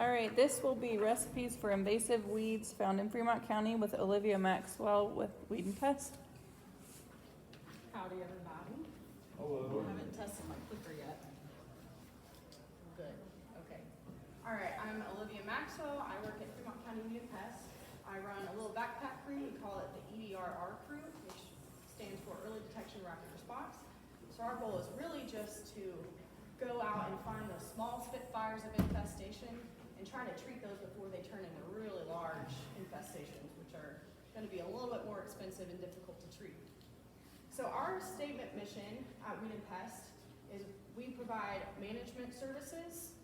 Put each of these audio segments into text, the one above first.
All right, this will be recipes for invasive weeds found in Fremont County with Olivia Maxwell with Weed and Pest. Howdy, everybody. Hello. I haven't tested my clicker yet. Good, okay. All right, I'm Olivia Maxwell. I work at Fremont County Weed and Pest. I run a little backpack crew. We call it the EDRR crew, which stands for Early Detection Rapid Response. So our goal is really just to go out and find those small spitfires of infestation and try to treat those before they turn into really large infestations, which are going to be a little bit more expensive and difficult to treat. So our statement mission at Weed and Pest is we provide management services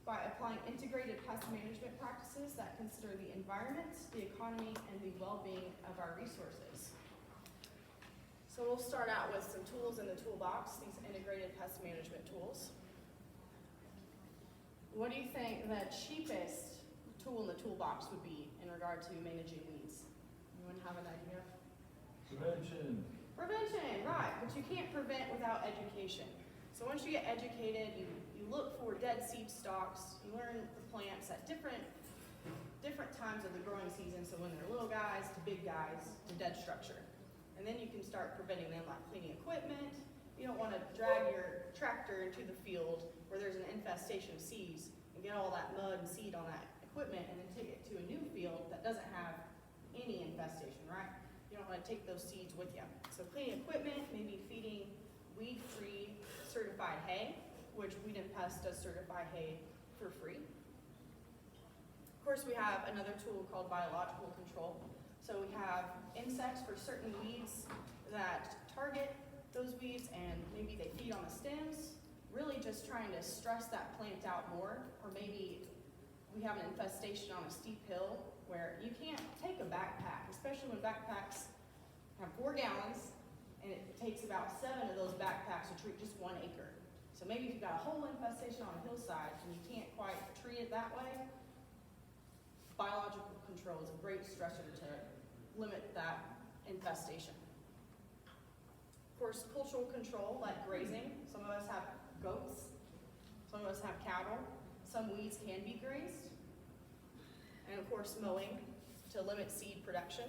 by applying integrated pest management practices that consider the environment, the economy, and the well-being of our resources. So we'll start out with some tools in the toolbox, these integrated pest management tools. What do you think the cheapest tool in the toolbox would be in regard to managing weeds? Anyone have an idea? Prevention. Prevention, right, but you can't prevent without education. So once you get educated, you look for dead seed stalks, you learn the plants at different times of the growing season, so when they're little guys to big guys to dead structure. And then you can start preventing them, like cleaning equipment. You don't want to drag your tractor into the field where there's an infestation of seeds and get all that mud and seed on that equipment and then take it to a new field that doesn't have any infestation, right? You don't want to take those seeds with you. So cleaning equipment, maybe feeding weed-free certified hay, which Weed and Pest does certify hay for free. Of course, we have another tool called biological control. So we have insects for certain weeds that target those weeds and maybe they feed on the stems, really just trying to stress that plant out more. Or maybe we have an infestation on a steep hill where you can't take a backpack, especially when backpacks have 4 gallons and it takes about 7 of those backpacks to treat just 1 acre. So maybe if you've got a whole infestation on a hillside and you can't quite treat it that way, biological control is a great stressor to limit that infestation. Of course, cultural control, like grazing. Some of us have goats, some of us have cattle. Some weeds can be grazed. And of course, mowing to limit seed production.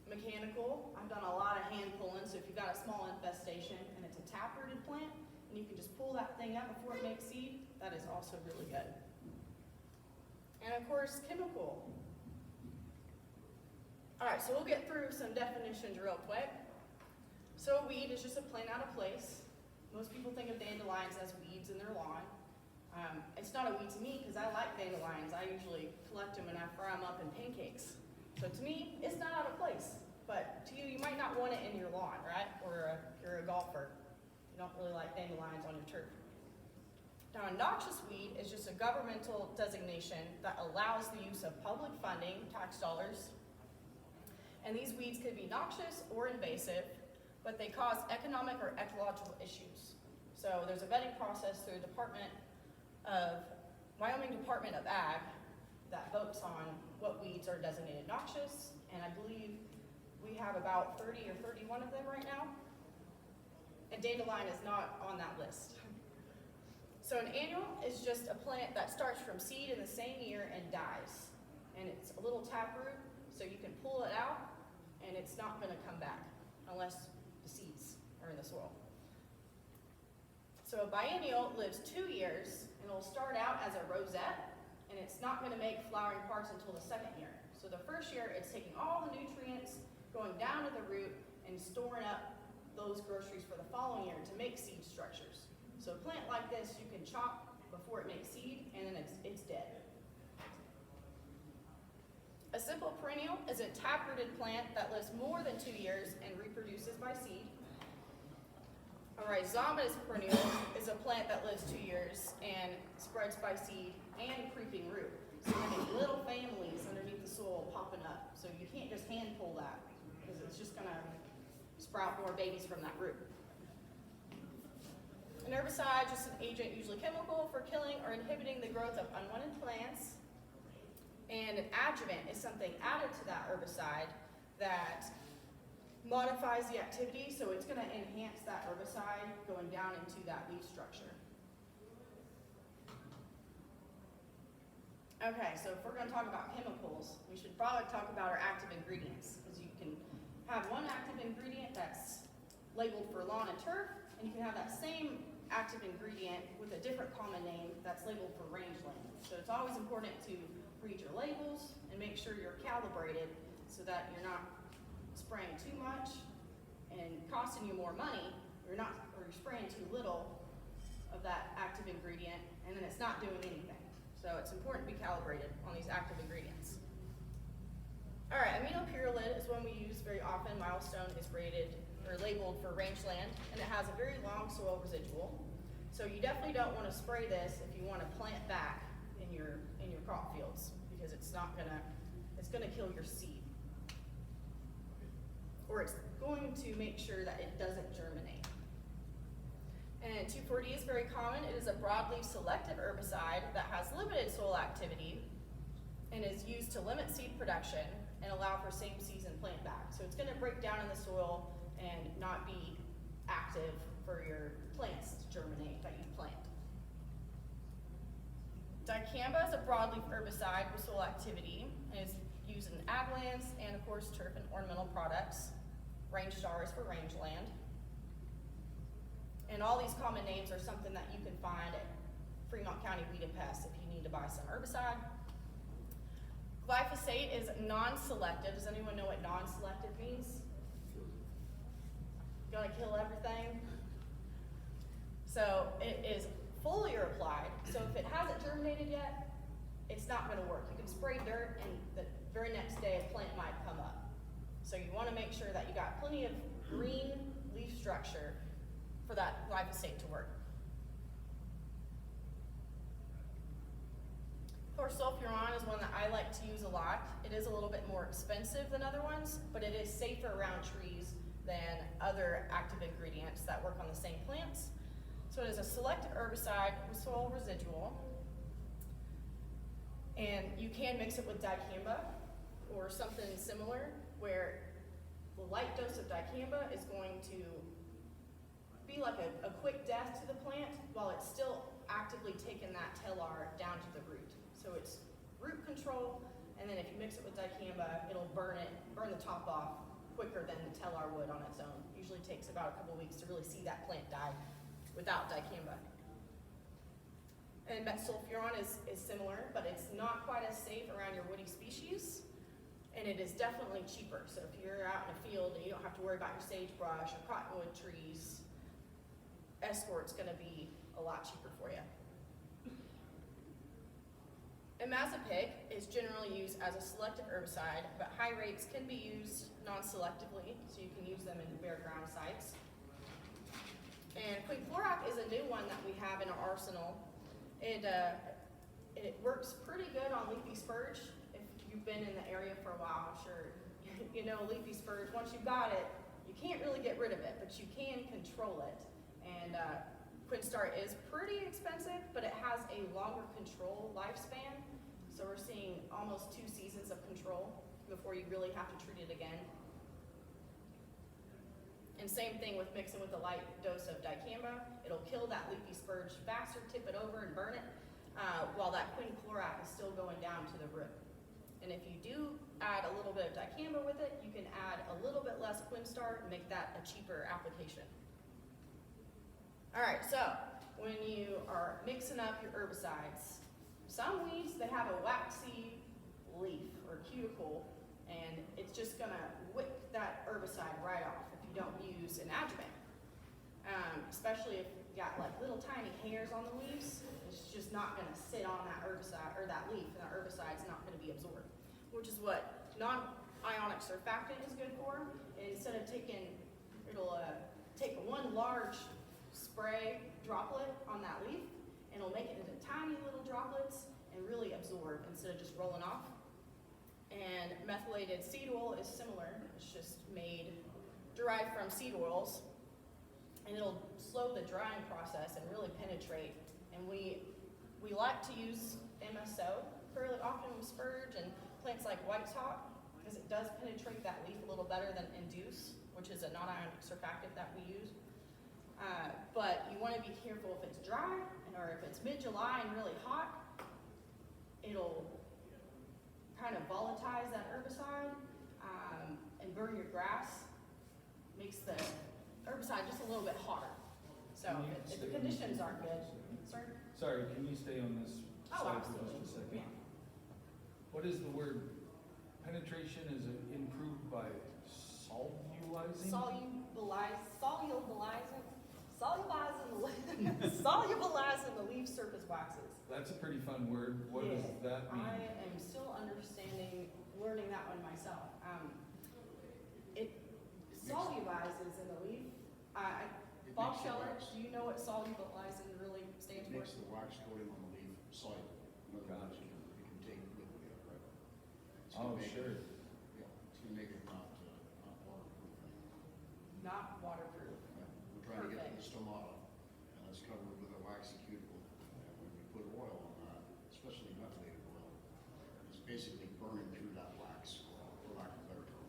Mechanical, I've done a lot of hand pulling, so if you've got a small infestation and it's a taprooted plant, and you can just pull that thing out before it makes seed, that is also really good. And of course, chemical. All right, so we'll get through some definitions real quick. So a weed is just a plant out of place. Most people think of dandelions as weeds in their lawn. It's not a weed to me because I like dandelions. I usually collect them and I fry them up in pancakes. So to me, it's not out of place. But to you, you might not want it in your lawn, right? Or you're a golfer. You don't really like dandelions on your turf. Now, a noxious weed is just a governmental designation that allows the use of public funding, tax dollars. And these weeds could be noxious or invasive, but they cause economic or ecological issues. So there's a vetting process through the Wyoming Department of Ag that votes on what weeds are designated noxious, and I believe we have about 30 or 31 of them right now. And dandelion is not on that list. So an annual is just a plant that starts from seed in the same year and dies. And it's a little taproot, so you can pull it out and it's not going to come back unless the seeds are in the soil. So a biennial lives 2 years and it'll start out as a rosette and it's not going to make flowering parts until the 2nd year. So the 1st year it's taking all the nutrients, going down to the root and storing up those groceries for the following year to make seed structures. So a plant like this you can chop before it makes seed and then it's dead. A simple perennial is a taprooted plant that lives more than 2 years and reproduces by seed. A rhizomatous perennial is a plant that lives 2 years and spreads by seed and creeping root. So you're having little families underneath the soil popping up. So you can't just hand pull that because it's just going to sprout more babies from that root. An herbicide is just an agent, usually chemical, for killing or inhibiting the growth of unwanted plants. And an adjuvant is something added to that herbicide that modifies the activity, so it's going to enhance that herbicide going down into that leaf structure. Okay, so if we're gonna talk about chemicals, we should probably talk about our active ingredients, because you can have one active ingredient that's labeled for lawn and turf, and you can have that same active ingredient with a different common name that's labeled for rangeland. So it's always important to read your labels and make sure you're calibrated so that you're not spraying too much and costing you more money, or you're spraying too little of that active ingredient, and then it's not doing anything. So it's important to be calibrated on these active ingredients. All right, aminopyrrolid is one we use very often. Milestone is rated or labeled for rangeland, and it has a very long soil residual. So you definitely don't want to spray this if you want to plant back in your crop fields, because it's gonna kill your seed, or it's going to make sure that it doesn't germinate. And 2,4-D is very common. It is a broadleaf selective herbicide that has limited soil activity and is used to limit seed production and allow for same season plant back. So it's gonna break down in the soil and not be active for your plants to germinate that you plant. Dicamba is a broadleaf herbicide with soil activity and is used in ag lands and of course turf and ornamental products. Range Star is for rangeland. And all these common names are something that you can find at Fremont County Weed and Pest if you need to buy some herbicide. Glyphosate is non-selective. Does anyone know what non-selective means? Gonna kill everything. So it is foliar applied. So if it hasn't germinated yet, it's not gonna work. You can spray dirt and the very next day a plant might come up. So you wanna make sure that you got plenty of green leaf structure for that glyphosate to work. Chlorsulfuron is one that I like to use a lot. It is a little bit more expensive than other ones, but it is safer around trees than other active ingredients that work on the same plants. So it is a selective herbicide with soil residual. And you can mix it with dicamba or something similar, where the light dose of dicamba is going to be like a quick death to the plant while it's still actively taking that telar down to the root. So it's root control, and then if you mix it with dicamba, it'll burn the top off quicker than the telar would on its own. Usually takes about a couple weeks to really see that plant die without dicamba. And metsulfuron is similar, but it's not quite as safe around your woody species, and it is definitely cheaper. So if you're out in a field and you don't have to worry about your sagebrush or cottonwood trees, Escort's gonna be a lot cheaper for you. Imazepig is generally used as a selective herbicide, but high rates can be used non-selectively, so you can use them in bare ground sites. And quinclorac is a new one that we have in our arsenal. It works pretty good on leafy spurge. If you've been in the area for a while, I'm sure you know leafy spurge. Once you've got it, you can't really get rid of it, but you can control it. And Quinstar is pretty expensive, but it has a longer control lifespan. So we're seeing almost 2 seasons of control before you really have to treat it again. And same thing with mixing with a light dose of dicamba. It'll kill that leafy spurge faster, tip it over and burn it, while that quinclorac is still going down to the root. And if you do add a little bit of dicamba with it, you can add a little bit less Quinstar and make that a cheaper application. All right, so when you are mixing up your herbicides, some weeds, they have a waxy leaf or cuticle, and it's just gonna whip that herbicide right off if you don't use an adjuvant. Especially if you've got like little tiny hairs on the leaves, it's just not gonna sit on that herbicide or that leaf, and that herbicide's not gonna be absorbed, which is what non-ionic surfactant is good for. Instead of it'll take one large spray droplet on that leaf, and it'll make it into tiny little droplets and really absorb instead of just rolling off. And methylated seed oil is similar. It's just derived from seed oils, and it'll slow the drying process and really penetrate. And we like to use MSO fairly often with spurge and plants like white top, because it does penetrate that leaf a little better than Induce, which is a non-ionic surfactant that we use. But you want to be careful if it's dry or if it's mid-July and really hot, it'll makes the herbicide just a little bit hotter. So Can you if stay the on conditions this aren't for good, just a second? sir? Sorry, can you stay on this Oh, slide for absolutely. just a second? Yeah. What is the word? Penetration is improved by solubulizing? Solubilizing the leaf surface waxes. That's a pretty fun word. What does that mean? I am still learning that one myself. It solubilizes in the leaf. Bob makes the Scheller, wax. do you know what solubilizing really stands It for? makes the wax coating on the leaf soluble. In other words, you can take liquid out, right? It's Oh, gonna make it- sure. Yeah, it's gonna make it not waterproof. Not waterproof. We're trying to get Perfect. the stomata, and it's covered with a waxy cuticle. And when we put oil on that, especially methylated oil, it's basically burning through that wax, for lack of a better term.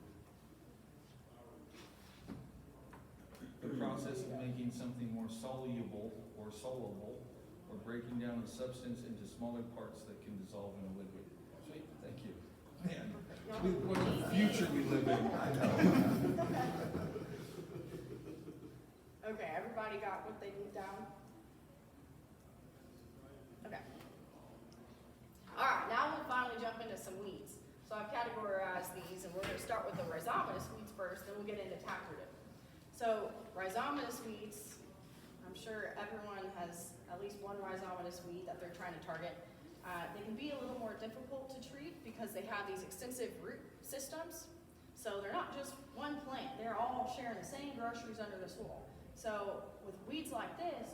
The process of making something more soluble or breaking down a substance into smaller parts that can dissolve in a liquid. Sweet, thank you. Man, what a future we live in. Okay, everybody got what they need down? Okay. All right, now we'll finally jump into some weeds. So I've categorized these, and we're gonna start with the rhizomatous weeds first, then we'll get into taproot. So rhizomatous weeds, I'm sure everyone has at least one rhizomatous weed that they're trying to target. They can be a little more difficult to treat because they have these extensive root systems. So they're not just one plant, they're all sharing the same groceries under the soil. So with weeds like this,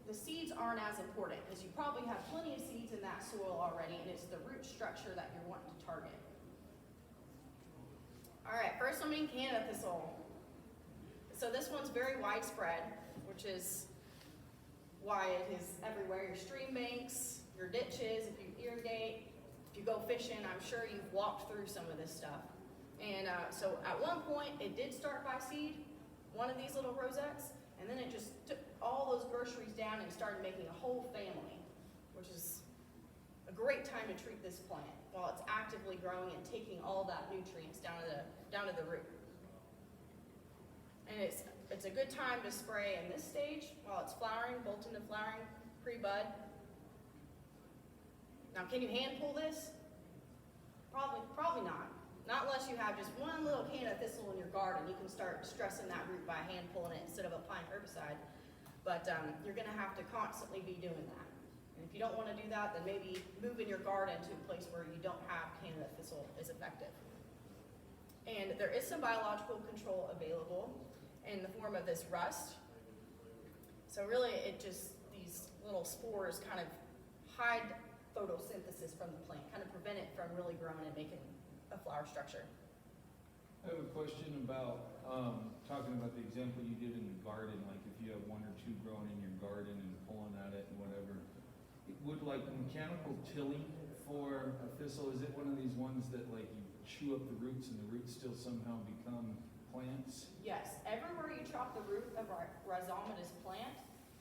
the seeds aren't as important because you probably have plenty of seeds in that soil already, and it's the root structure that you're wanting to target. All right, first one being Canada thistle. So this one's very widespread, which is why it is everywhere. Your stream banks, your ditches, if you irrigate, if you go fishing, I'm sure you've walked through some of this stuff. And so at one point, it did start by seed, one of these little rosettes, and then it just took all those groceries down and started making a whole family, which is a great time to treat this plant while it's actively growing and taking all that nutrients down to the root. And it's a good time to spray in this stage while it's flowering, bolt into flowering, pre-bud. Now, can you hand pull this? Probably not. Not unless you have just one little Canada thistle in your garden. You can start stressing that root by hand pulling it instead of applying herbicide. But you're gonna have to constantly be doing that. And if you don't wanna do that, then maybe moving your garden to a place where you don't have Canada thistle is effective. And there is some biological control available in the form of this rust. So really these little spores kind of hide photosynthesis from the plant, kind of prevent it from really growing and making a flower structure. I have a question about, talking about the example you did in the garden, like if you have one or two growing in your garden and pulling at it and whatever. Would like mechanical tilling for a thistle, is it one of these ones that like you chew up the roots and the roots still somehow become plants? Yes, everywhere you chop the root of a rhizomatous plant,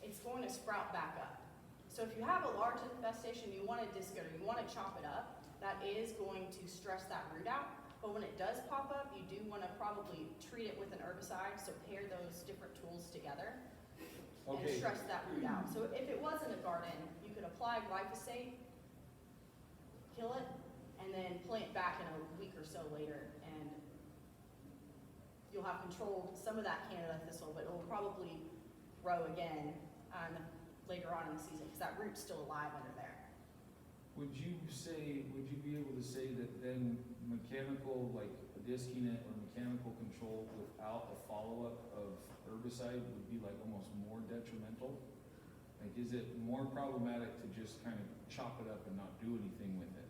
it's going to sprout back up. So if you have a large infestation, you want to disc it or you want to chop it up, that is going to stress that root out. But when it does pop up, you do want to probably treat it with an herbicide, so pair those different tools together and Okay. stress that root out. So if it was in a garden, you could apply glyphosate, kill it, and then plant back in a week or so later, and you'll have controlled some of that Canada thistle, but it will probably grow again later on in the season because that root's still alive under there. Would you be able to say that then mechanical, like disking it or mechanical control without a follow-up of herbicide would be like almost more detrimental? Like, is it more problematic to just kind of chop it up and not do anything with it?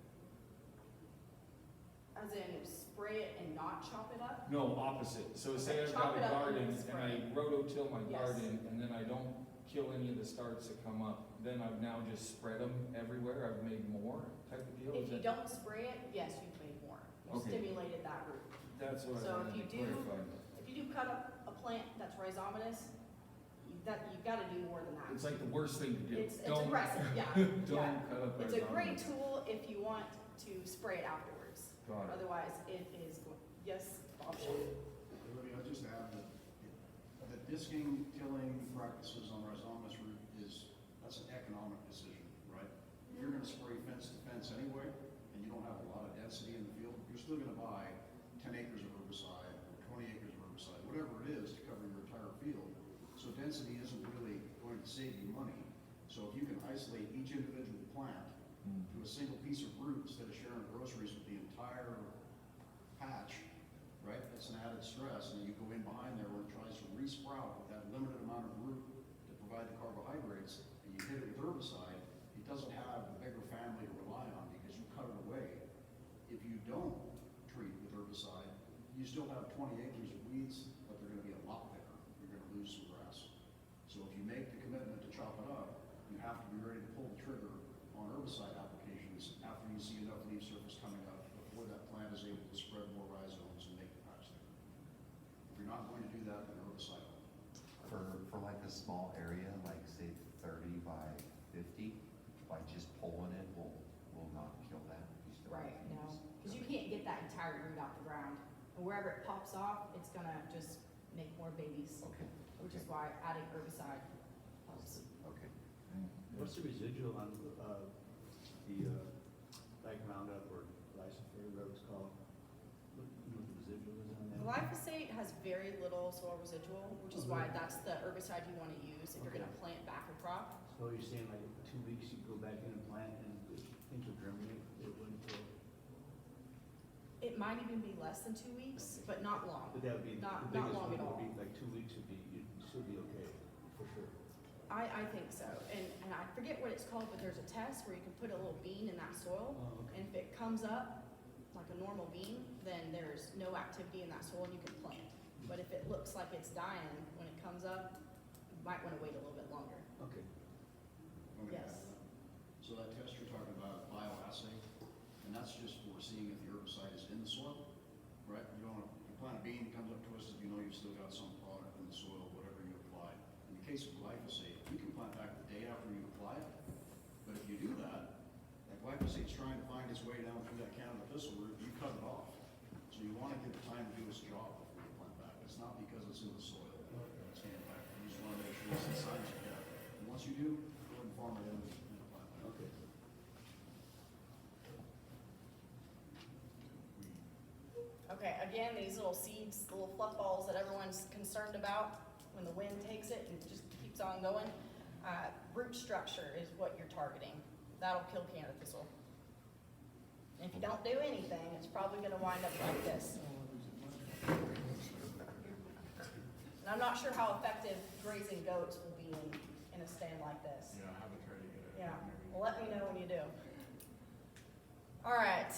As in spray it and not chop it up? No, opposite. So say Okay, I've got chop a it up and garden then and spray I it. rototill my Yes. garden and then I don't kill any of the starts that come up, then I've now just spread them everywhere, I've made more type of deal? If Is you that- don't spray it, yes, you've made more. You Okay. stimulated that root. That's what So I if you wanted to do- clarify. If you do cut up a plant that's rhizomatous, you've got to do more than that. It's like the worst thing to do. It's Don't- aggressive, yeah. Don't yeah. cut up It's a great rhizomatous. tool if you want to spray it afterwards. Got it. Otherwise, it is, yes, option. Olivia, I'll just add that the disking, tilling practices on rhizomatous root that's an economic decision, right? If you're gonna spray fence to fence anyway, and you don't have a lot of density in the field, you're still gonna buy 10 acres of herbicide, or 20 acres of herbicide, whatever it is to cover your entire field. So density isn't really going to save you money. So if you can isolate each individual plant to a single piece of root instead of sharing groceries with the entire patch, right? That's an added stress, and then you go in behind there when it tries to re-sprout with that limited amount of root to provide the carbohydrates, and you hit it with herbicide, it doesn't have the bigger family to rely on because you cut it away. If you don't treat with herbicide, you still have 20 acres of weeds, but they're gonna be a lot bigger. You're gonna lose some grass. So if you make the commitment to chop it up, you have to be ready to pull the trigger on herbicide applications after you see enough leaf surface coming up before that plant is able to spread more rhizomes and make the patch thicker. If you're not going to do that, then herbicide. For like a small area, like say 30 by 50, by just pulling it will not kill that. You still have Right, to no, use- because you can't get that entire root off the ground. And wherever it pops off, it's gonna just make more babies, Okay. which is Okay. why adding herbicide helps. Okay. What's the residual on like Roundup or Lysophil, whatever it's called? You know what the residual is on that? Glyphosate has very little soil residual, which is why that's the herbicide you want to use if you're gonna plant back a crop. So you're saying like 2 weeks you go back in and plant and things will germinate? It wouldn't. It might even be less than 2 weeks, but not long. But that would be Not- the not biggest long one at would all. be like 2 weeks would be you'd still be okay for sure. I think so, and I forget what it's called, but there's a test where you can put a little bean in that soil, Oh, okay. and if it comes up like a normal bean, then there's no activity in that soil and you can plant. But if it looks like it's dying when it comes up, you might wanna wait a little bit longer. Okay. Want me to Yes. add that? So that test you're talking about, bioassay, and that's just for seeing if the herbicide is in the soil, right? You don't, if you plant a bean, it comes up twisted, you know you've still got some product in the soil, whatever you apply. In the case of glyphosate, you can plant back the day after you apply it, but if you do that, that glyphosate's trying to find its way down through that Canada thistle root, you cut it off. So you wanna give it time to do its job before you plant back. It's not because it's in the soil, it's in fact, you just wanna make sure it's inside you get. And once you do, go ahead and farm it in and plant back. Okay. Okay, again, these little seeds, the little fluff balls that everyone's concerned about when the wind takes it and it just keeps on going. Root structure is what you're targeting. That'll kill Canada thistle. And if you don't do anything, it's probably gonna wind up like this. And I'm not sure how effective grazing goats will be in a stand like this. Yeah, I haven't tried to get it. Yeah, well, let me know when you do. All right.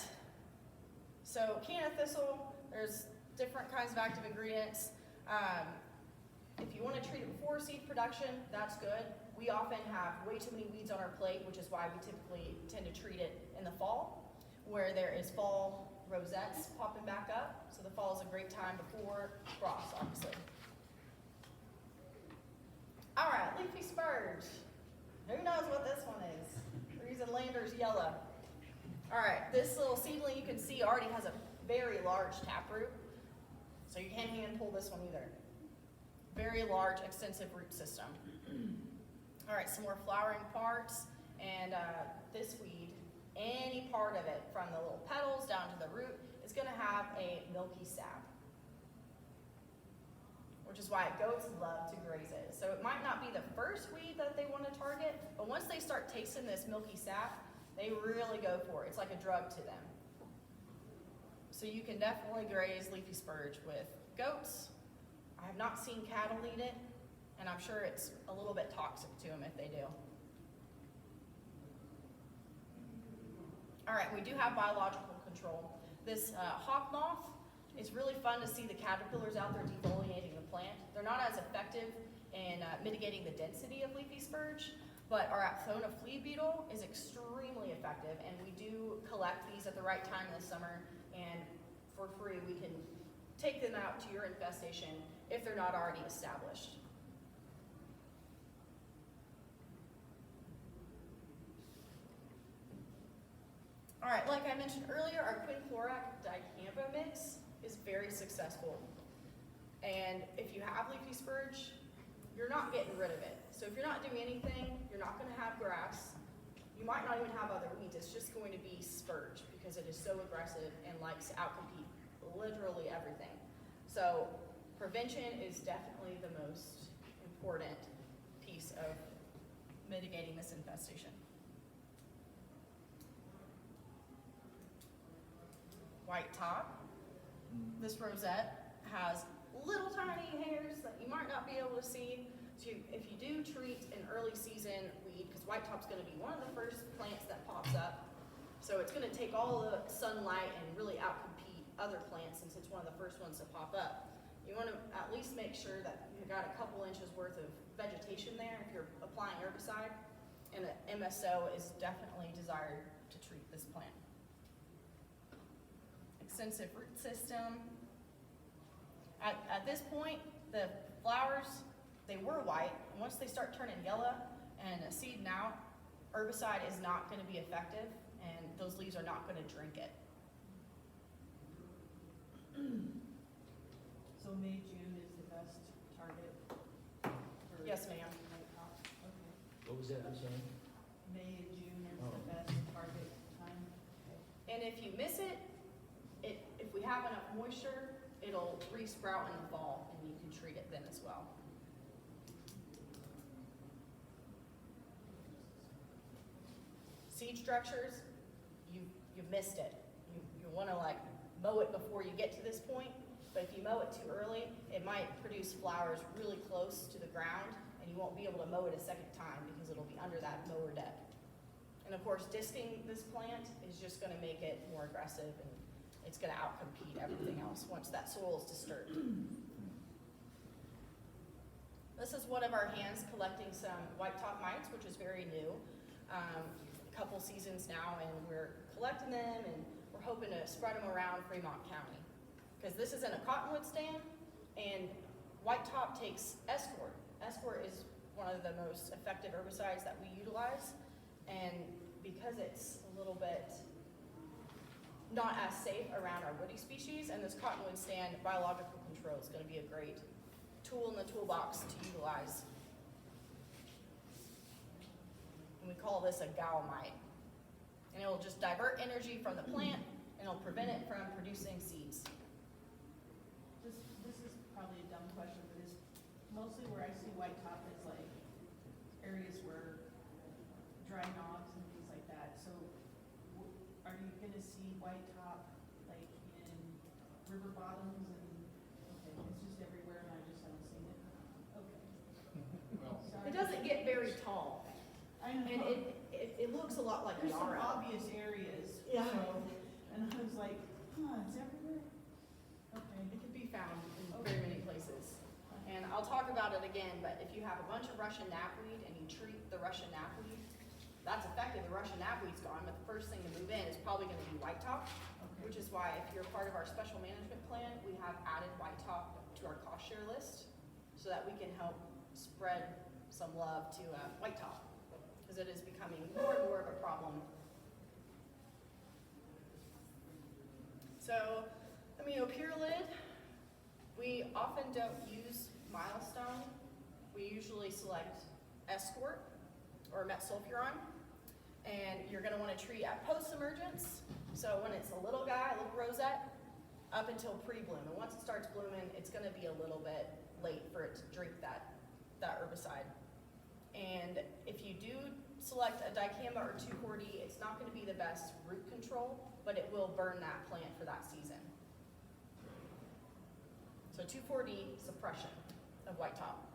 So Canada thistle, there's different kinds of active ingredients. If you want to treat it before seed production, that's good. We often have way too many weeds on our plate, which is why we typically tend to treat it in the fall, where there is fall rosettes popping back up. So the fall is a great time before frost, obviously. All right, leafy spurge. Who knows what this one is? We're using Lander's yellow. All right, this little seedling you can see already has a very large taproot, so you can't hand pull this one either. Very large, extensive root system. All right, some more flowering parts, and this weed, any part of it, from the little petals down to the root, is gonna have a milky sap, which is why goats love to graze it. So it might not be the first weed that they wanna target, but once they start tasting this milky sap, they really go for it. It's like a drug to them. So you can definitely graze leafy spurge with goats. I have not seen cattle eat it, and I'm sure it's a little bit toxic to them if they do. All right, we do have biological control. This hawk moth, it's really fun to see the caterpillars out there defoliating the plant. They're not as effective in mitigating the density of leafy spurge, but our Aphthona flea beetle is extremely effective, and we do collect these at the right time in the summer, and for free we can take them out to your infestation if they're not already established. All right, like I mentioned earlier, our quinclorac dicamba mix is very successful. And if you have leafy spurge, you're not getting rid of it. So if you're not doing anything, you're not gonna have grass. You might not even have other weeds, it's just going to be spurge because it is so aggressive and likes to outcompete literally everything. So prevention is definitely the most important piece of mitigating this infestation. White top. This rosette has little tiny hairs that you might not be able to see. So if you do treat an early season weed, because white top's gonna be one of the first plants that pops up, so it's gonna take all the sunlight and really outcompete other plants since it's one of the first ones to pop up. You wanna at least make sure that you've got a couple inches worth of vegetation there if you're applying herbicide, and an MSO is definitely desired to treat this plant. Extensive root system. At this point, the flowers, they were white, and once they start turning yellow and seeding out, herbicide is not gonna be effective, and those leaves are not gonna drink it. So May, June is the best target for? Yes, ma'am. white top? Okay. What was that, I'm sorry? May and June is Oh. the best target time? And if you miss it, if we have enough moisture, it'll re-sprout in the fall, and you can treat it then as well. Seed structures, you've missed it. You wanna like mow it before you get to this point, but if you mow it too early, it might produce flowers really close to the ground, and you won't be able to mow it a second time because it'll be under that mower deck. And of course, disking this plant is just gonna make it more aggressive, and it's gonna outcompete everything else once that soil is disturbed. This is one of our hands collecting some white top mites, which is very new. A couple seasons now, and we're collecting them, and we're hoping to spread them around Fremont County. Because this is in a cottonwood stand, and white top takes Escort. Escort is one of the most effective herbicides that we utilize, and because it's a little bit not as safe around our woody species, and this cottonwood stand biological control is gonna be a great tool in the toolbox to utilize. And we call this a gal mite. And it'll just divert energy from the plant, and it'll prevent it from producing seeds. This is probably a dumb question, but is mostly where I see white top is like areas where dry knobs and things like that. So are you gonna see white top like in river bottoms and, okay, it's just everywhere and I just haven't seen it? Okay. Well, Sorry. It doesn't get very tall, I know. and it looks a lot like There's some yarrow. obvious areas, Yeah. so, and I was like, it's everywhere? Okay. It can be found in very many places. And I'll talk about it again, but if you have a bunch of Russian knapweed and you treat the Russian knapweed, that's effective. The Russian knapweed's gone, but the first thing to move in is probably gonna be white top, Okay. which is why if you're part of our special management plan, we have added white top to our cost share list so that we can help spread some love to white top, because it is becoming more and more of a problem. So, aminopyrrolid, we often don't use milestone. We usually select Escort or metsulfuron, and you're gonna wanna treat at post-emergence. So when it's a little guy, a little rosette, up until pre-bloom. And once it starts blooming, it's gonna be a little bit late for it to drink that herbicide. And if you do select a dicamba or 2,4-D, it's not gonna be the best root control, but it will burn that plant for that season. So 2,4-D suppression of white top.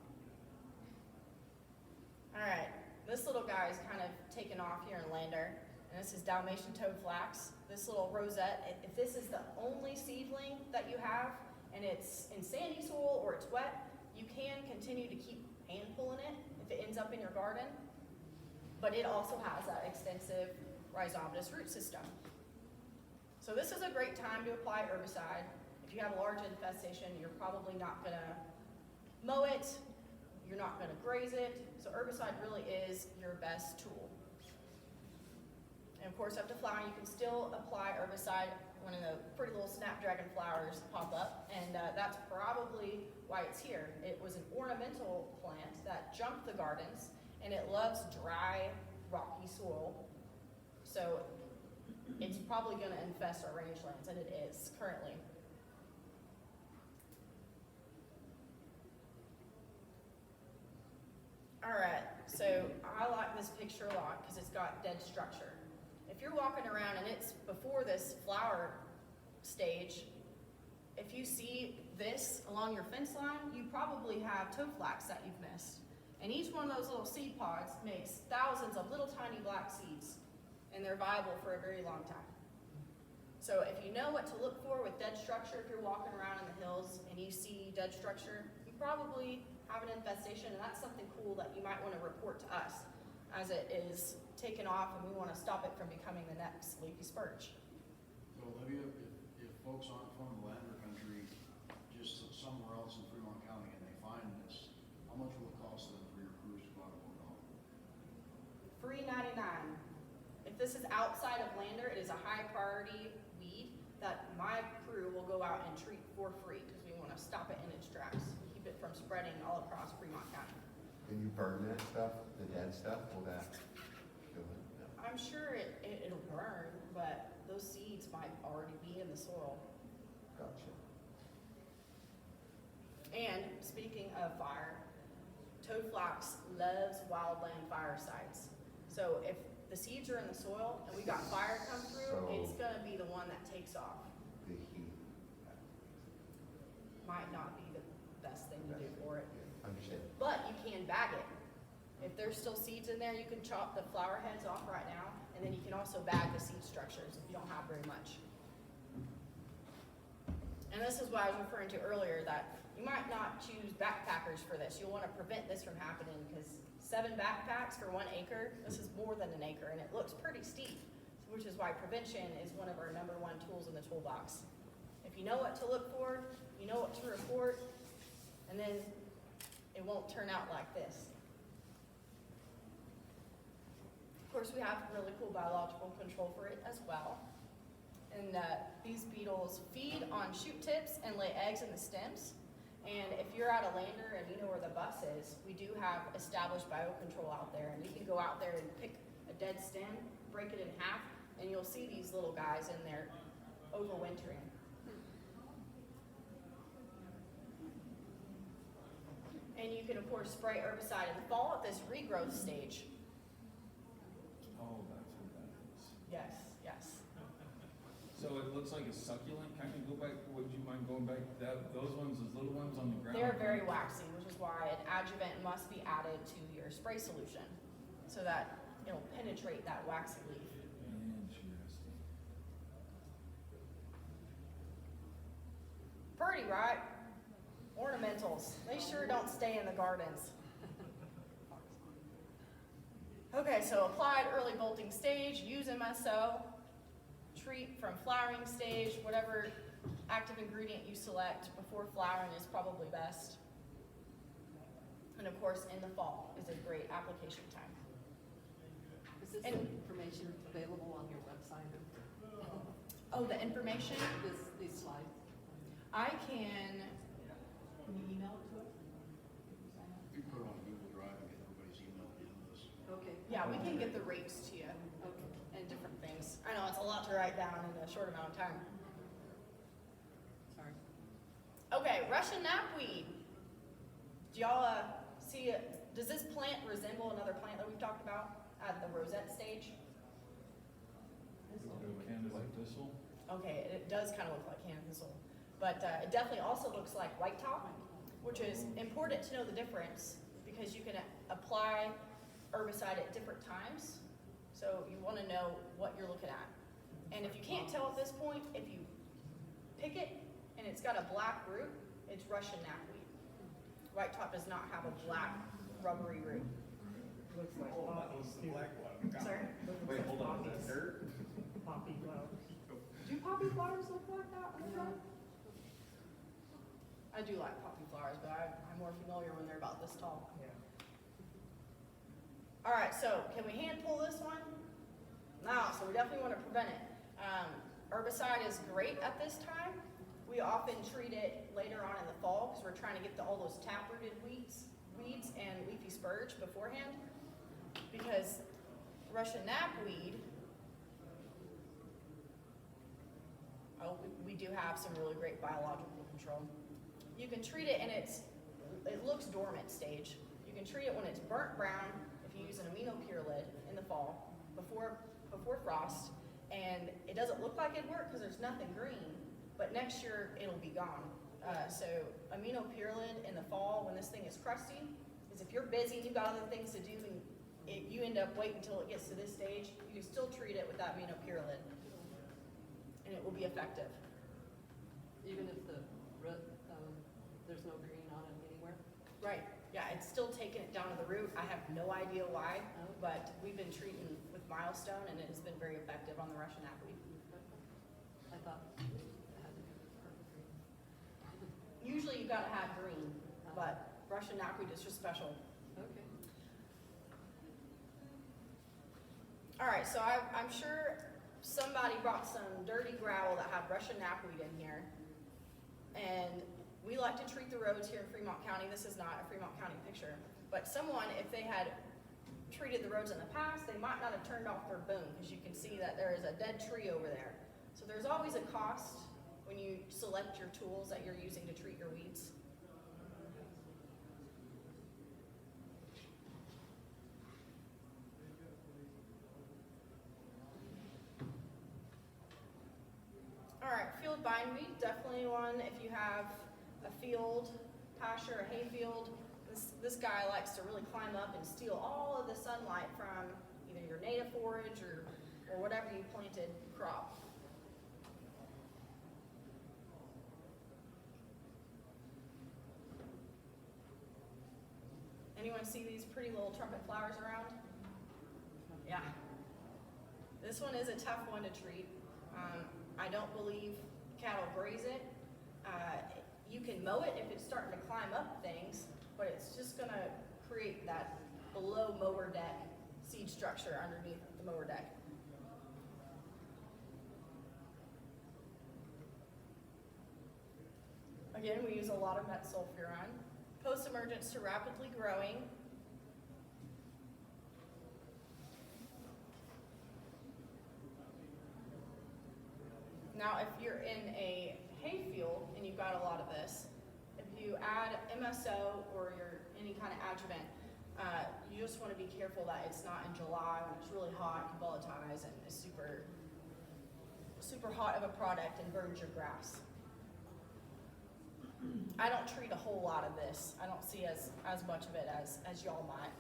All right, this little guy is kind of taken off here in Lander, and this is Dalmatian toadflax. This little rosette, if this is the only seedling that you have, and it's in sandy soil or it's wet, you can continue to keep hand pulling it if it ends up in your garden, but it also has that extensive rhizomatous root system. So this is a great time to apply herbicide. If you have a large infestation, you're probably not gonna mow it, you're not gonna graze it, so herbicide really is your best tool. And of course, after flowering, you can still apply herbicide when the pretty little snapdragon flowers pop up, and that's probably why it's here. It was an ornamental plant that jumped the gardens, and it loves dry, rocky soil. So it's probably gonna infest our rangelands, and it is currently. All right, so I like this picture a lot because it's got dead structure. If you're walking around and it's before this flower stage, if you see this along your fence line, you probably have toadflax that you've missed. And each one of those little seed pods makes thousands of little tiny black seeds, and they're viable for a very long time. So if you know what to look for with dead structure, if you're walking around in the hills and you see dead structure, you probably have an infestation, and that's something cool that you might want to report to us as it is taken off and we want to stop it from becoming the next leafy spurge. So Olivia, if folks aren't from the Lander country, just somewhere else in Fremont County, and they find this, how much will it cost them for your crews to go out and work on it? Free 99. If this is outside of Lander, it is a high priority weed that my crew will go out and treat for free because we want to stop it in its tracks, keep it from spreading all across Fremont County. Can you burn that stuff, the dead stuff, will that kill it? No. I'm sure it'll burn, but those seeds might already be in the soil. Gotcha. And speaking of fire, toadflax loves wildland fire sites. So if the seeds are in the soil and we got fire come through, So- it's gonna be the one that takes off. The heat. Might not be the best thing to do for it. Understand. But you can bag it. If there's still seeds in there, you can chop the flower heads off right now, and then you can also bag the seed structures if you don't have very much. And this is what I was referring to earlier, that you might not choose backpackers for this. You'll want to prevent this from happening because 7 backpacks for 1 acre, this is more than an acre, and it looks pretty steep, which is why prevention is one of our #1 tools in the toolbox. If you know what to look for, you know what to report, and then it won't turn out like this. Of course, we have really cool biological control for it as well. And these beetles feed on shoot tips and lay eggs in the stems. And if you're at a lander and you know where the bus is, we do have established biocontrol out there. And you can go out there and pick a dead stem, break it in half, and you'll see these little guys in there overwintering. And you can, of course, spray herbicide in the fall at this regrowth stage. Oh, that's what that is. Yes, yes. So it looks like a succulent, kind of go back, would you mind going back to that, those ones, those little ones on the ground? They're very waxy, which is why an adjuvant must be added to your spray solution so that it'll penetrate that waxy leaf. Interesting. Pretty, right? Ornamentals, they sure don't stay in the gardens. Okay, so applied early bolting stage, use MSO, treat from flowering stage, whatever active ingredient you select before flowering is probably best. And of course, in the fall is a great application time. Is this And- information available on your website? Oh, the information, These slides? I can, Can you email it to us? You can put it on Google Drive and get everybody's email at the end of this. Okay, yeah, we can get the rates to you okay. and different things. I know it's a lot to write down in a short amount of time. Sorry. Okay, Russian knapweed. Do y'all see it? Does this plant resemble another plant that we've talked about at the rosette stage? Canada thistle? Okay, it does kind of look like hand thistle, but it definitely also looks like white top, which is important to know the difference because you can apply herbicide at different times. So you want to know what you're looking at. And if you can't tell at this point, if you pick it and it's got a black root, it's Russian knapweed. White top does not have a black rubbery root. Looks like poppies too. Sorry? Wait, hold on, is that dirt? Poppy flowers. Do poppy flowers look like that on the front? I do like poppy flowers, but I'm more familiar when they're about this tall. Yeah. All right, so can we hand pull this one? No, so we definitely want to prevent it. Herbicide is great at this time. We often treat it later on in the fall because we're trying to get all those tap-rooted weeds and leafy spurge beforehand. Because Russian knapweed, we do have some really great biological control. You can treat it and it looks dormant stage. You can treat it when it's burnt brown if you use an aminopurelid in the fall before frost, and it doesn't look like it'd work because there's nothing green, but next year it'll be gone. So aminopurelid in the fall when this thing is crusty is if you're busy and you've got other things to do and you end up waiting until it gets to this stage, you can still treat it with that aminopurelid and it will be effective. Even if the root, there's no green on it anywhere? Right, yeah, it's still taking it down to the root. I have no idea why, but we've been treating with milestone and it has been very effective on the Russian knapweed. I thought it had to be perfect green. Usually you've gotta have green, but Russian knapweed is just special. Okay. All right, so I'm sure somebody brought some dirty gravel that had Russian knapweed in here. And we like to treat the roads here in Fremont County. This is not a Fremont County picture, but someone, if they had treated the roads in the past, they might not have turned off their boom, because you can see that there is a dead tree over there. So there's always a cost when you select your tools that you're using to treat your weeds. All right, field bindweed, definitely one if you have a field, pasture, a hay field. This guy likes to really climb up and steal all of the sunlight from either your native forage or whatever you planted crop. Anyone see these pretty little trumpet flowers around? Yeah. This one is a tough one to treat. I don't believe cattle graze it. You can mow it if it's starting to climb up things, but it's just gonna create that below mower deck seed structure underneath the mower deck. Again, we use a lot of metsulfuron. Post-emergence to rapidly growing. Now, if you're in a hay field and you've got a lot of this, if you add MSO or any kind of adjuvant, you just want to be careful that it's not in July when it's really hot and volatile and is super, super hot of a product and burns your grass. I don't treat a whole lot of this. I don't see as much of it as y'all might.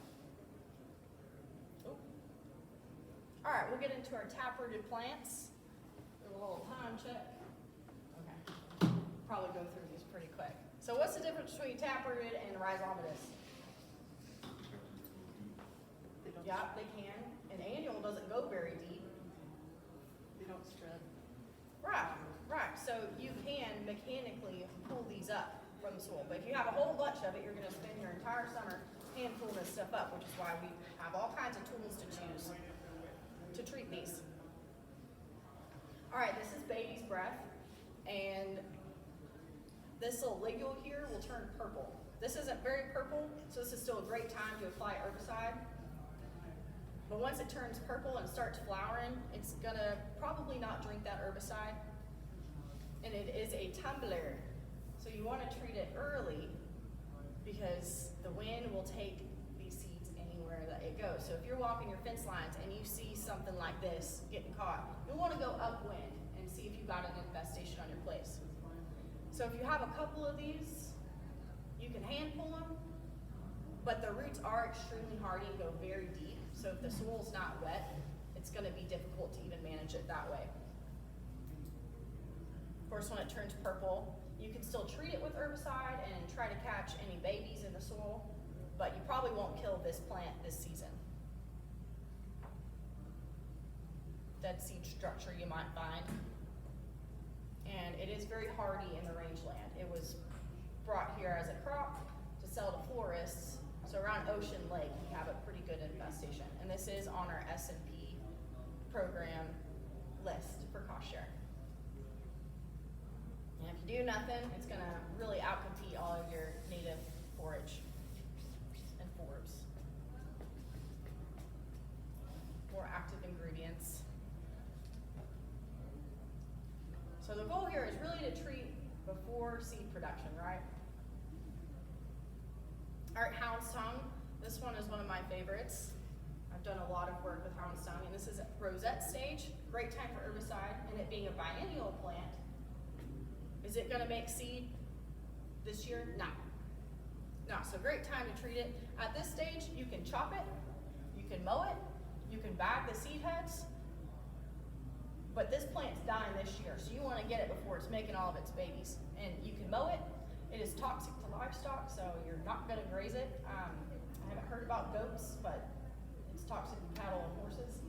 Ooh. All right, we'll get into our taprooted plants. A little time check. Okay, probably go through these pretty quick. So what's the difference between taprooted and rhizomatous? Yeah, they can. An annual doesn't go very deep. They don't spread. Right. So you can mechanically pull these up from the soil. But if you have a whole bunch of it, you're going to spend your entire summer hand pulling this stuff up, which is why we have all kinds of tools to choose to treat these. All right, this is baby's breath, and this little ligule here will turn purple. This isn't very purple, so this is still a great time to apply herbicide. But once it turns purple and starts flowering, it's gonna probably not drink that herbicide. And it is a tumbler. So you wanna treat it early because the wind will take these seeds anywhere that it goes. So if you're walking your fence lines and you see something like this getting caught, you'll wanna go upwind and see if you've got an infestation on your place. So if you have a couple of these, you can hand pull them, but the roots are extremely hardy and go very deep. So if the soil's not wet, it's gonna be difficult to even manage it that way. Of course, when it turns purple, you can still treat it with herbicide and try to catch any babies in the soil, but you probably won't kill this plant this season. Dead seed structure you might find. And it is very hardy in the rangeland. It was brought here as a crop to sell to florists. So around Ocean Lake, we have a pretty good infestation. And this is on our S&P program list for cost share. And if you do nothing, it's gonna really outcompete all of your native forage and forbs. More active ingredients. So the goal here is really to treat before seed production, right? All right, hound's tongue. This one is one of my favorites. I've done a lot of work with hound's tongue, and this is at rosette stage. Great time for herbicide, and it being a biennial plant. Is it gonna make seed this year? No. No, so great time to treat it. At this stage, you can chop it, you can mow it, you can bag the seed heads, but this plant's dying this year, so you wanna get it before it's making all of its babies. And you can mow it. It is toxic to livestock, so you're not gonna graze it. I haven't heard about goats, but it's toxic to cattle and horses.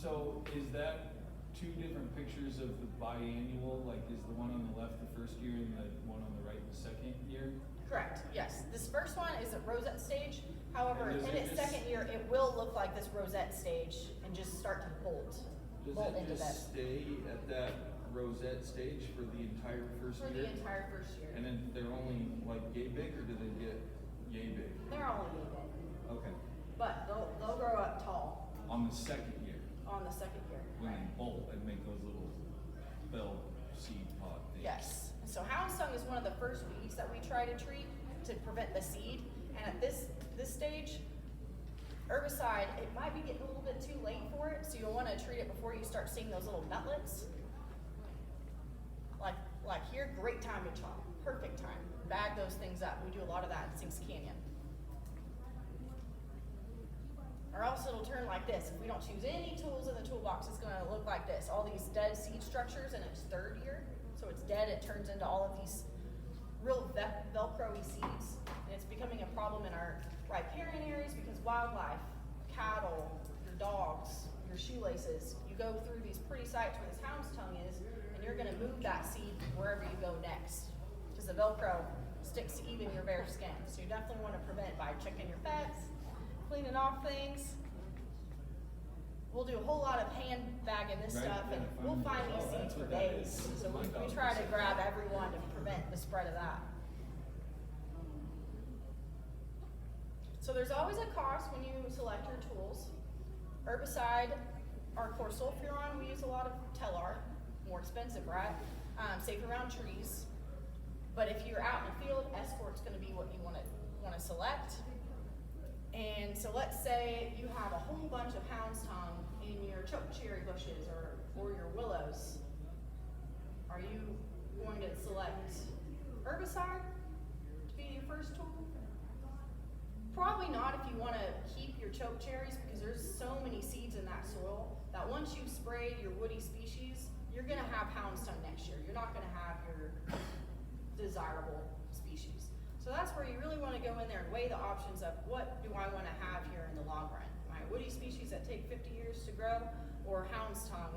So is that two different pictures of the biannual? Like, is the one on the left the first year and the one on the right the second year? Correct, yes. This first one is at rosette stage. However, And does in it its just- second year, it will look like this rosette stage and just start to bolt Does into it this. just stay at that rosette stage for the entire first For year? the entire first year. And then they're only like yay big, or do they get yay big? They're only a bit, Okay, but they'll grow up tall on the second year, on the second year. when they bolt and make those little bell seed pod things. Yes, so hound's tongue is one of the first weeds that we try to treat to prevent the seed. And at this stage, herbicide, it might be getting a little bit too late for it, so you'll wanna treat it before you start seeing those little nutlets. Like here, great time to chop, perfect time. Bag those things up. We do a lot of that in Sinks Canyon. Or else it'll turn like this. If we don't choose any tools in the toolbox, it's gonna look like this. All these dead seed structures in its third year. So it's dead, it turns into all of these real Velcro-y seeds. And it's becoming a problem in our riparian areas because wildlife, cattle, your dogs, your shoelaces, you go through these pretty sites where this hound's tongue is, and you're gonna move that seed wherever you go next. Because the Velcro sticks to even your bare skin. So you definitely wanna prevent by checking your fence, cleaning off things. We'll do a whole lot of hand bagging this Right, stuff, and yeah, we'll find oh, these that's seeds for what that days. is. So we My try to dog grab everyone to prevent the spread of that. So there's always a cost when you select your tools. Herbicide, our core sulfuron, we use a lot of Telar, more expensive, right? Safe around trees. But if you're out in the field, Escort's gonna be what you wanna select. And so let's say you have a whole bunch of hound's tongue in your chokecherry bushes or your willows. Are you going to select herbicide to be your first tool? Probably not if you want to keep your chokecherries, because there's so many seeds in that soil that once you've sprayed your woody species, you're going to have hound's tongue next year. You're not going to have your desirable species. So that's where you really want to go in there and weigh the options of what do I want to have here in the long run. My woody species that take 50 years to grow, or hound's tongue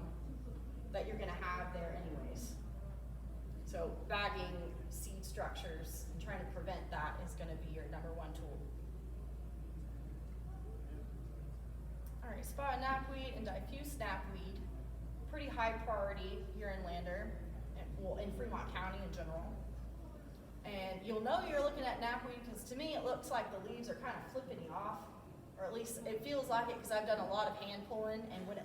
that you're going to have there anyways. So bagging seed structures and trying to prevent that is going to be your number one tool. All right, spotted knapweed and diffuse knapweed, pretty high priority here in Lander, and well, in Fremont County in general. And you'll know you're looking at knapweed because to me it looks like the leaves are kind of flipping off, or at least it feels like it because I've done a lot of hand pulling. And when a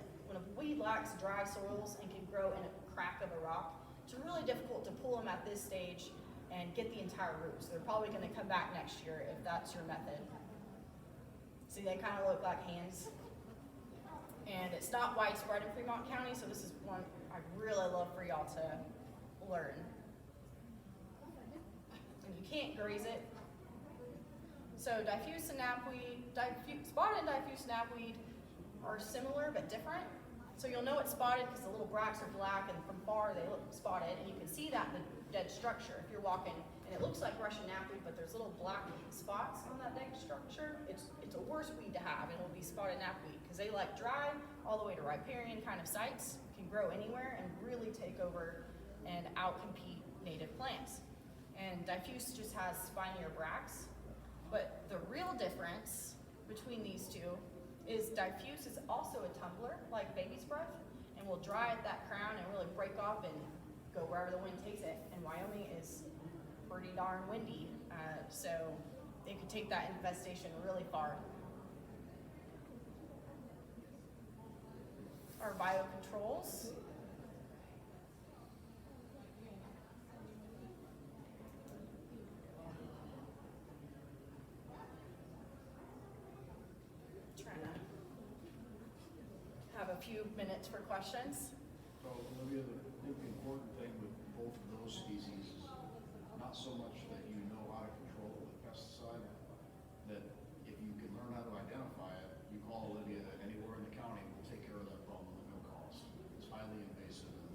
weed likes dry soils and can grow in a crack of a rock, it's really difficult to pull them at this stage and get the entire root. So they're probably going to come back next year if that's your method. See, they kind of look like hands. And it's not widespread in Fremont County, so this is one I'd really love for y'all to learn. And you can't graze it. So diffuse and knapweed, spotted and diffuse knapweed are similar but different. So you'll know it's spotted because the little bracts are black, and from far they look spotted, and you can see that in the dead structure. If you're walking and it looks like Russian knapweed, but there's little black spots on that dead structure, it's a worse weed to have. It'll be spotted knapweed because they like dry all the way to riparian kind of sites, can grow anywhere and really take over and outcompete native plants. And diffuse just has spinier bracts, but the real difference between these two is diffuse is also a tumbler, like baby's breath, and will dry at that crown and really break off and go wherever the wind takes it. And Wyoming is pretty darn windy, so it could take that infestation really far. Our biocontrols. Trying to have a few minutes for questions. So Olivia, I think the important thing with both of those species is not so much that you know how to control the pesticide, that if you can learn how to identify it, you call Olivia anywhere in the county, we'll take care of that problem at no cost. It's highly invasive, and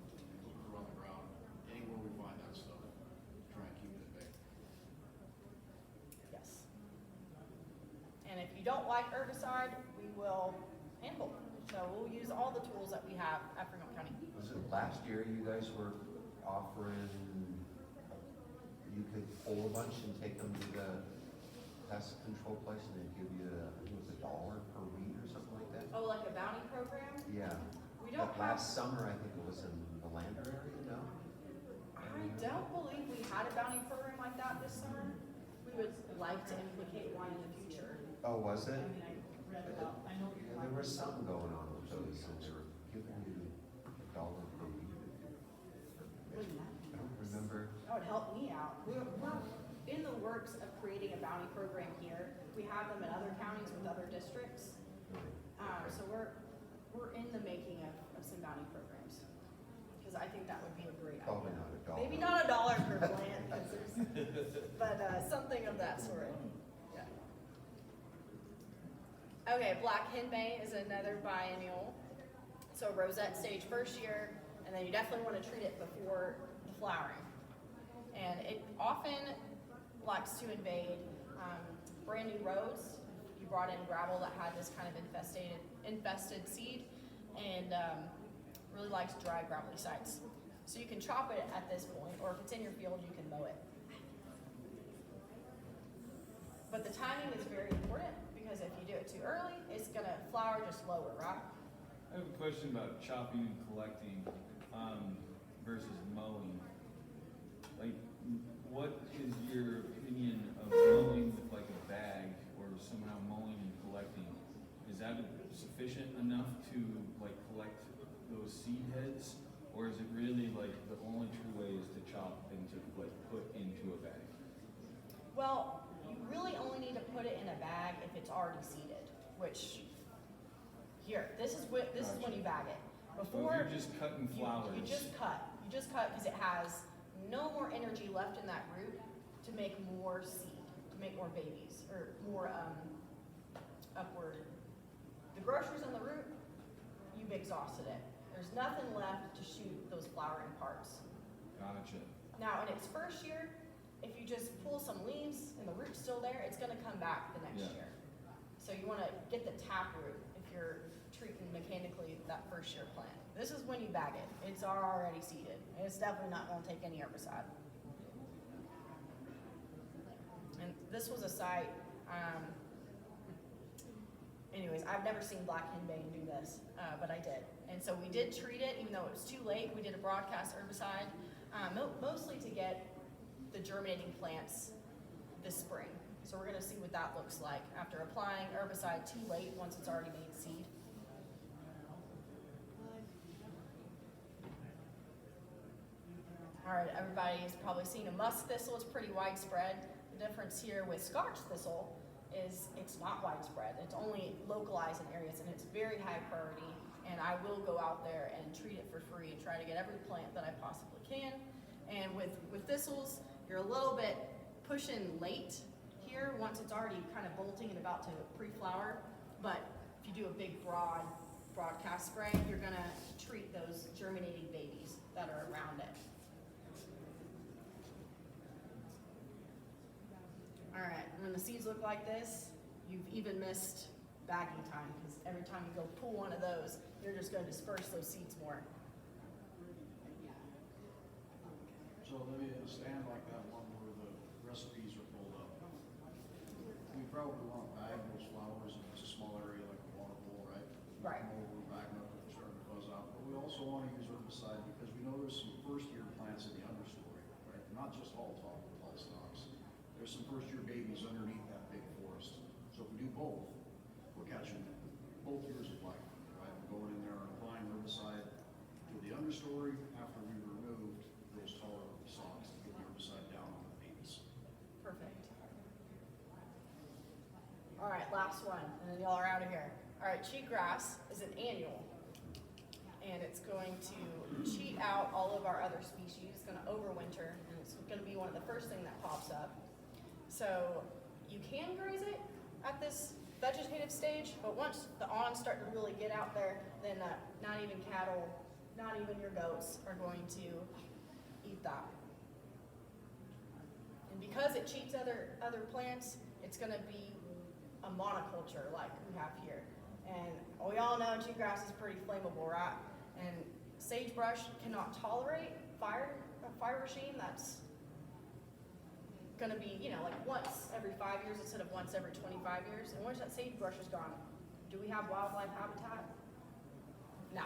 we put her on the ground, anywhere we find that stuff, try and keep it at bay. Yes. And if you don't like herbicide, we will handle. So we'll use all the tools that we have at Fremont County. Was it last year you guys were offering, you could pull a bunch and take them to the pest control place and they'd give you, I think it was $1 per weed or something like that? Oh, like a bounty program? Yeah. We don't But have, last summer, I think it was in the Lander area, no? I don't believe we had a bounty program like that this summer. We would like to implicate one in the future. Oh, was it? I mean, I read about, I know. Yeah, there was something going on with those, and they were giving you $1 per weed. Wouldn't that be I don't nice? remember. That would help me out. We're in the works of creating a bounty program here. We have them in other counties with other districts. So we're in the making of some bounty programs. Because I think that would be a great idea. Probably not $1. Maybe not $1 per plant, 'cause there's, but something of that sort. Yeah. Okay, black henbane is another biennial. So rosette stage first year, and then you definitely want to treat it before the flowering. And it often likes to invade brand new rows. You brought in gravel that had this kind of infested seed, and really likes dry gravelly sites. So you can chop it at this point, or if it's in your field, you can mow it. But the timing is very important, because if you do it too early, it's gonna flower just lower, right? I have a question about chopping and collecting, versus mowing. Like, what is your opinion of mowing with like a bag, or somehow mowing and collecting? Is that sufficient enough to like collect those seed heads? Or is it really like the only true way is to chop and to like put into a bag? Well, you really only need to put it in a bag if it's already seeded, which, here, this is when you bag it. So Before, if you're just cutting flowers. you just cut because it has no more energy left in that root to make more seed, to make more babies, or more upward. The groceries in the root, you've exhausted it. There's nothing left to shoot those flowering parts. Gotcha. Now, in its first year, if you just pull some leaves and the root's still there, it's gonna come back the next Yeah. year. So you wanna get the tap root if you're treating mechanically that first year plant. This is when you bag it. It's already seeded. It's definitely not gonna take any herbicide. And this was a site, anyways, I've never seen black henbane do this, but I did. And so we did treat it, even though it was too late. We did a broadcast herbicide, mostly to get the germinating plants this spring. So we're gonna see what that looks like after applying herbicide too late, once it's already made seed. All right, everybody's probably seen a musk thistle. It's pretty widespread. The difference here with Scotch thistle is it's not widespread. It's only localized in areas, and it's very high priority. And I will go out there and treat it for free and try to get every plant that I possibly can. And with thistles, you're a little bit pushing late here once it's already kind of bolting and about to pre-flower. But if you do a big broadcast spray, you're gonna treat those germinating babies that are around it. All right, when the seeds look like this, you've even missed bagging time, because every time you go pull one of those, you're just gonna disperse those seeds more. So Olivia, a stand like that one where the recipes are pulled up, we probably want to bag those flowers if it's a small area like a water bowl Right. come over, backing up if they're starting to fuzz out. But we also want to use herbicide because we know there's some first-year plants in the understory, right? Not just all tall stalks. There's some first-year babies underneath that big forest. So if we do both, we're catching both years of life, right? We're going in there and applying herbicide to the understory after we removed those taller stalks to get the herbicide down on the babies. Perfect. All right, last one, and then y'all are out of here. All right, cheatgrass is an annual, and it's going to cheat out all of our other species. It's going to overwinter, and it's going to be one of the first thing that pops up. So you can graze it at this vegetative stage, but once the awns start to really get out there, then not even cattle, not even your goats are going to eat that. And because it cheats other plants, it's going to be a monoculture like we have here. And we all know cheatgrass is pretty flammable, right? And sagebrush cannot tolerate a fire regime that's going to be, like once every 5 years instead of once every 25 years. And once that sagebrush is gone, do we have wildlife habitat? No.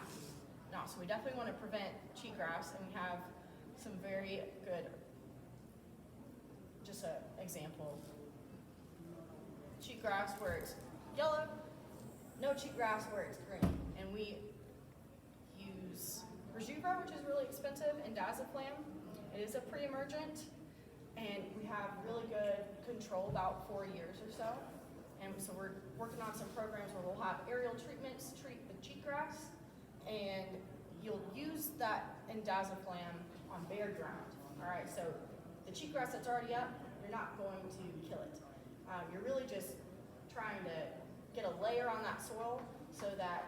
No, so we definitely want to prevent cheatgrass, and we have some very good, just an example. Cheatgrass where it's yellow, no cheatgrass where it's green. And we use Rejuva, which is really expensive, and Dazaflam. It is a pre-emergent, and we have really good control about 4 years or so. And so we're working on some programs where we'll have aerial treatments, treat the cheatgrass, and you'll use that Indazaflam on bare ground. All right, so the cheatgrass that's already up, you're not going to kill it. You're really just trying to get a layer on that soil so that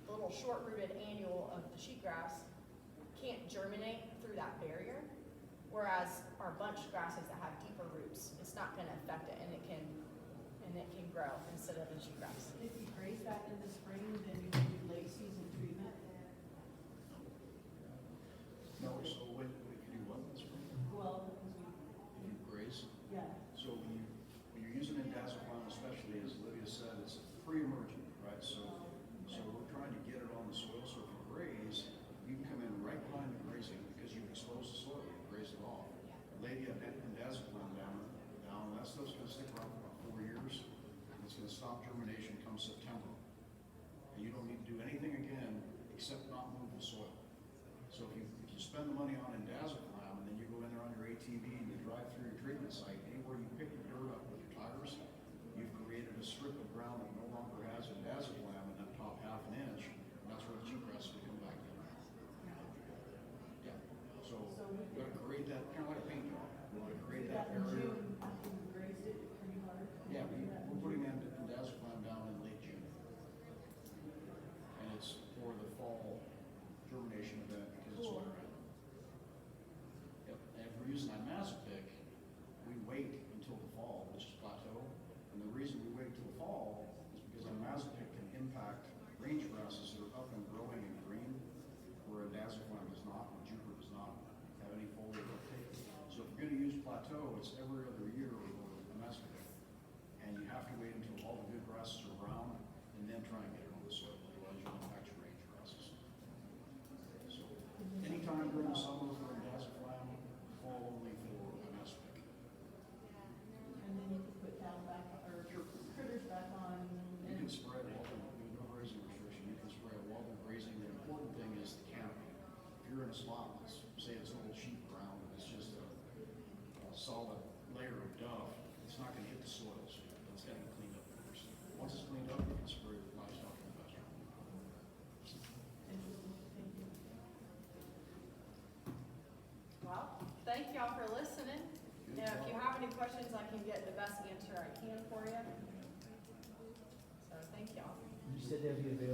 the little short-rooted annual of the cheatgrass can't germinate through that barrier, whereas our bunch grasses that have deeper roots, it's not going to affect it, and it can grow instead of the cheatgrass. If you graze that in the spring, then you can do late season treatment. No, so when you do what in the spring? Well, If you graze? yeah. So when you're using Indazaplan, especially, as Olivia said, it's pre-emergent, right? So we're trying to get it on the soil, so if you graze, you can come in right behind the grazing because you've exposed the soil, you graze it off. Lay the Indazaplan down, that stuff's gonna stick around for about 4 years, and it's gonna stop germination come September. And you don't need to do anything again except not move the soil. So if you spend the money on Indazaplan, and then you go in there on your ATV and you drive through your treatment site, anywhere you pick the dirt up with your tires, you've created a strip of ground that no longer has Indazaplan in that top half an inch, and that's where the cheatgrass will come back in. Yeah, so we're gonna create that, kind of like paint job, we're gonna create that in area. June, after you graze it pretty hard. Yeah, we're putting Indazaplan down in late June. And it's for the fall germination event because it's Cool. winter. Yep, and if we're using Imazapic, we wait until the fall, which is plateau. And the reason we wait until the fall is because Imazapic can impact range grasses that are up and growing in green, where Indazaplan does not, and Jupiter does not have any foliar uptake. So if you're gonna use plateau, it's every other year we go with Imazapic. And you have to wait until all the good grasses are brown and then try and get it on the soil, otherwise you'll impact your range grasses. So anytime during the summer for Indazaplan, fall only for Imazapic. And then you can put cattle back, or critters back on. You can spray while there's no grazing restriction, you can spray while they're grazing. The important thing is the canopy. If you're in a slot, let's say it's old sheep ground, and it's just a solid layer of duff, it's not gonna hit the soil, so it's gotta be cleaned up first. Once it's cleaned up, you can spray with livestock and pasture. Interesting, thank you. Well, thank y'all for listening. Good If you job. have any questions, I can get the best answer I can for you. So thank y'all. You said they'll be available